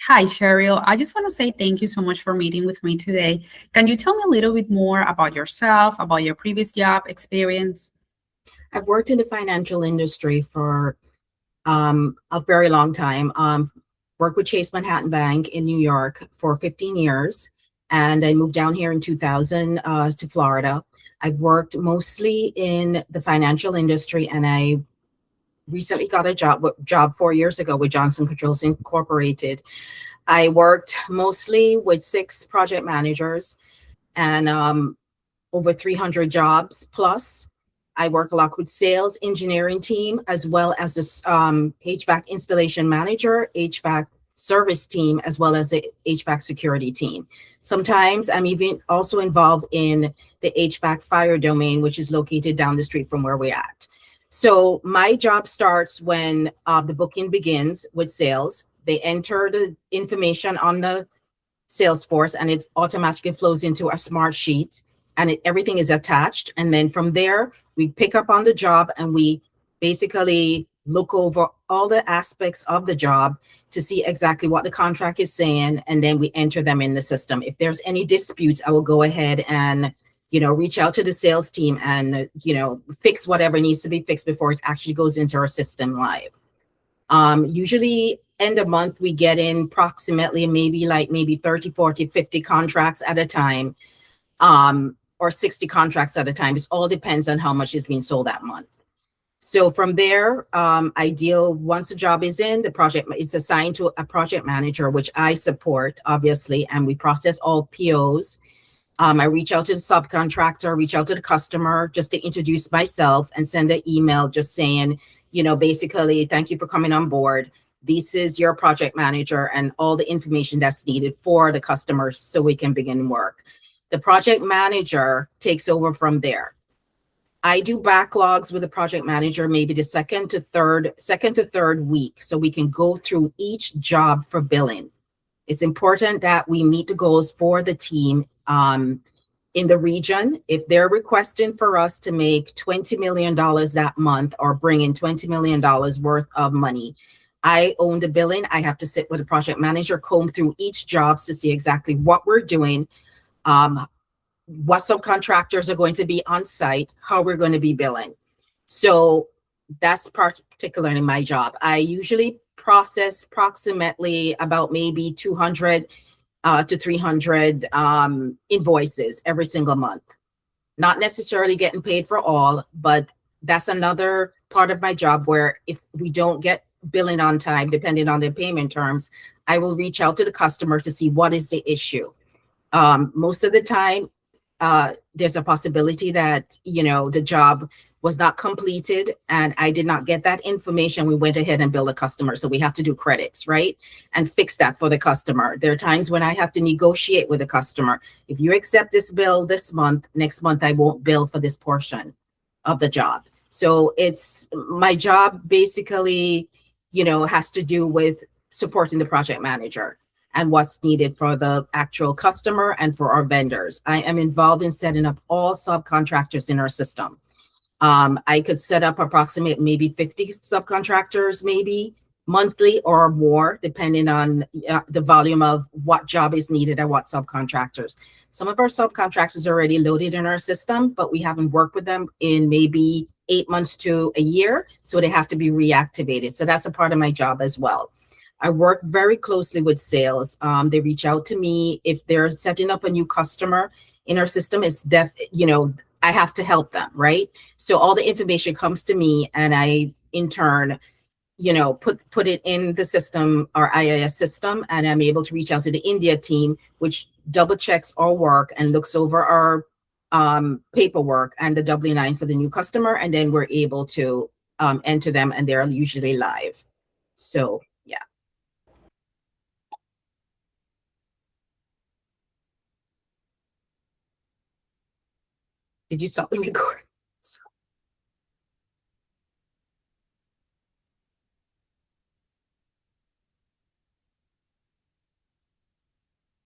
Hi, Cheryl. I just want to say thank you so much for meeting with me today. Can you tell me a little bit more about yourself, about your previous job experience? I've worked in the financial industry for a very long time. Worked with Chase Manhattan Bank in New York for 15 years, and I moved down here in 2000 to Florida. I've worked mostly in the financial industry, and I recently got a job 4 years ago with Johnson Controls Incorporated. I worked mostly with 6 project managers and over 300 jobs plus. I work a lot with sales engineering team as well as this HVAC installation manager, HVAC service team, as well as the HVAC security team. Sometimes I'm even also involved in the HVAC fire domain, which is located down the street from where we're at. So my job starts when the booking begins with sales. They enter the information on the Salesforce and it automatically flows into a smart sheet and everything is attached. And then from there, we pick up on the job and we basically look over all the aspects of the job to see exactly what the contract is saying. And then we enter them in the system. If there's any disputes, I will go ahead and reach out to the sales team and, fix whatever needs to be fixed before it actually goes into our system live. Usually end of month, we get in approximately maybe 30, 40, 50 contracts at a time, or 60 contracts at a time. It all depends on how much is being sold that month. So from there, once the job is in, the project is assigned to a project manager, which I support, obviously, and we process all POs. I reach out to the subcontractor, reach out to the customer just to introduce myself and send an email just saying, basically, thank you for coming on board. This is your project manager and all the information that's needed for the customer so we can begin work. The project manager takes over from there. I do backlogs with the project manager, maybe the second to third week, so we can go through each job for billing. It's important that we meet the goals for the team in the region. If they're requesting for us to make $20 million that month or bring in $20 million worth of money, I own the billing. I have to sit with the project manager, comb through each job to see exactly what we're doing, what subcontractors are going to be on site, how we're going to be billing. So that's particularly my job. I usually process approximately about maybe 200 to 300 invoices every single month. Not necessarily getting paid for all, but that's another part of my job where if we don't get billing on time, depending on the payment terms, I will reach out to the customer to see what is the issue. Most of the time, there's a possibility that, the job was not completed and I did not get that information. We went ahead and billed the customer. So we have to do credits, right? And fix that for the customer. There are times when I have to negotiate with the customer. If you accept this bill this month, next month, I won't bill for this portion of the job. So it's my job basically, has to do with supporting the project manager and what's needed for the actual customer and for our vendors. I am involved in setting up all subcontractors in our system. I could set up approximately maybe 50 subcontractors, maybe monthly or more, depending on the volume of what job is needed and what subcontractors. Some of our subcontractors are already loaded in our system, but we haven't worked with them in maybe 8 months to a year, so they have to be reactivated. So that's a part of my job as well. I work very closely with sales. They reach out to me if they're setting up a new customer in our system. I have to help them, right? So all the information comes to me and I, in turn, put it in the system, our IIS system, and I'm able to reach out to the India team, which double checks our work and looks over our paperwork and the W-9 for the new customer. And then we're able to enter them and they're usually live. So, yeah. Did you stop the record?